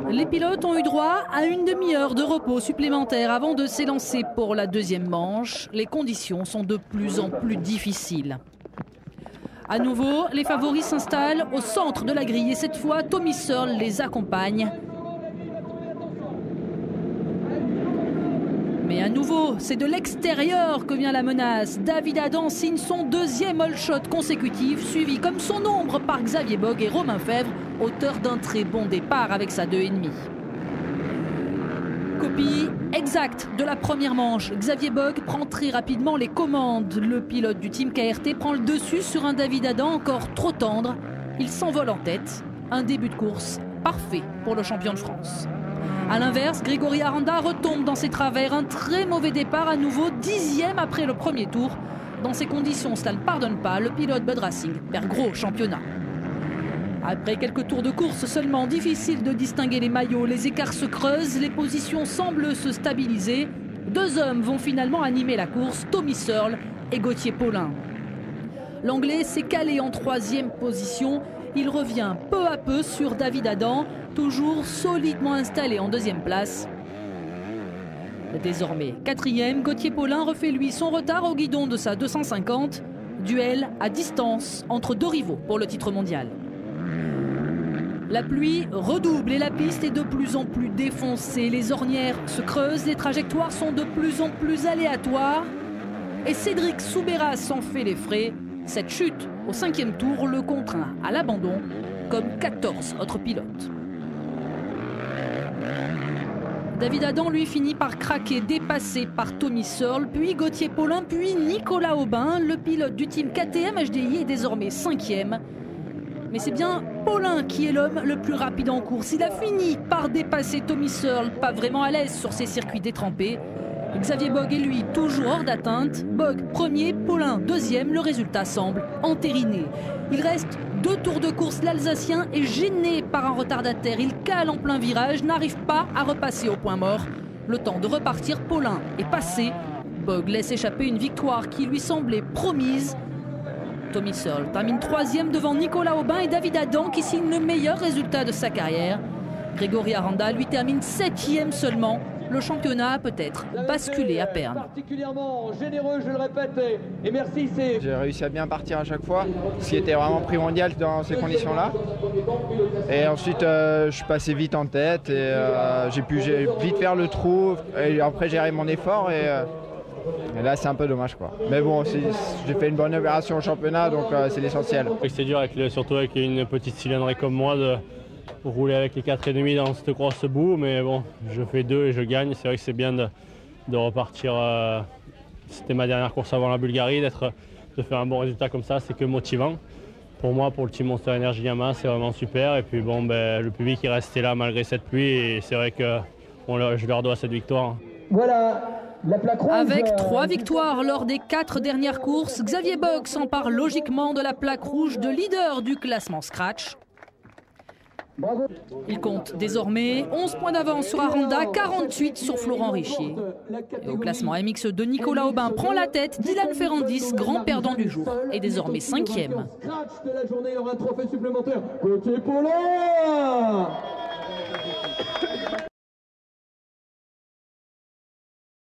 Les pilotes ont eu droit à une demi-heure de repos supplémentaire avant de s'élancer pour la deuxième manche. Les conditions sont de plus en plus difficiles. À nouveau, les favoris s'installent au centre de la grille et cette fois, Tommy Searle les accompagne. Mais à nouveau, c'est de l'extérieur que vient la menace. David Adam signe son deuxième all shot consécutif, suivi comme son ombre par Xavier Bogue et Romain Fèvre, auteur d'un très bon départ avec sa 2,5. Copie exacte de la première manche. Xavier Bogue prend très rapidement les commandes. Le pilote du team KRT prend le dessus sur un David Adam encore trop tendre. Il s'envole en tête. Un début de course parfait pour le champion de France. A l'inverse, Grégory Aranda retombe dans ses travers. Un très mauvais départ à nouveau, 10e après le premier tour. Dans ces conditions, cela ne pardonne pas. Le pilote Bud Racing perd gros championnat. Après quelques tours de course seulement, difficile de distinguer les maillots. Les écarts se creusent, les positions semblent se stabiliser. Deux hommes vont finalement animer la course, Tommy Searle et Gauthier Paulin. L'Anglais s'est calé en 3e position. Il revient peu à peu sur David Adam, toujours solidement installé en 2e place. Désormais 4e, Gauthier Paulin refait lui son retard au guidon de sa 250. Duel à distance entre deux rivaux pour le titre mondial. La pluie redouble et la piste est de plus en plus défoncée. Les ornières se creusent, les trajectoires sont de plus en plus aléatoires. Et Cédric Soubeyras s'en fait les frais. Cette chute au 5e tour le contraint à l'abandon, comme 14 autres pilotes. David Adam, lui, finit par craquer, dépassé par Tommy Searle, puis Gauthier Paulin, puis Nicolas Aubin. Le pilote du team KTM HDI est désormais 5e. Mais c'est bien Paulin qui est l'homme le plus rapide en course. Il a fini par dépasser Tommy Searle, pas vraiment à l'aise sur ces circuits détrempés. Xavier Bogue est lui toujours hors d'atteinte. Bogue premier, Paulin deuxième. Le résultat semble entériné. Il reste 2 tours de course. L'Alsacien est gêné par un retardataire. Il cale en plein virage, n'arrive pas à repasser au point mort. Le temps de repartir, Paulin est passé. Bogue laisse échapper une victoire qui lui semblait promise. Tommy Searle termine 3e devant Nicolas Aubin et David Adam qui signe le meilleur résultat de sa carrière. Grégory Aranda lui termine 7e seulement. Le championnat a peut-être basculé à Perne. Particulièrement généreux, je le répète, et merci. J'ai réussi à bien partir à chaque fois, ce qui était vraiment primordial dans ces conditions-là. Et ensuite, je suis passé vite en tête et j'ai pu vite faire le trou. Et après, gérer mon effort et là, c'est un peu dommage, quoi. Mais bon, j'ai fait une bonne opération au championnat, donc c'est l'essentiel. C'est dur, surtout avec une petite cylindrée comme moi, de rouler avec les 4,5 dans cette grosse boue. Mais bon, je fais 2 et je gagne. C'est vrai que c'est bien de repartir. C'était ma dernière course avant la Bulgarie. De faire un bon résultat comme ça, c'est que motivant. Pour moi, pour le team Monster Energy Yamaha, c'est vraiment super. Et puis bon, le public est resté là malgré cette pluie. Et c'est vrai que je leur dois cette victoire. Voilà. Avec 3 victoires lors des 4 dernières courses, Xavier Bogue s'empare logiquement de la plaque rouge de leader du classement Scratch. Il compte désormais 11 points d'avance sur Aranda, 48 sur Florent Richier. Et au classement MX2, Nicolas Aubin prend la tête. Dylan Ferrandis, grand perdant du jour, est désormais 5e. Scratch de la journée, il y aura un trophée supplémentaire. Gauthier Paulin.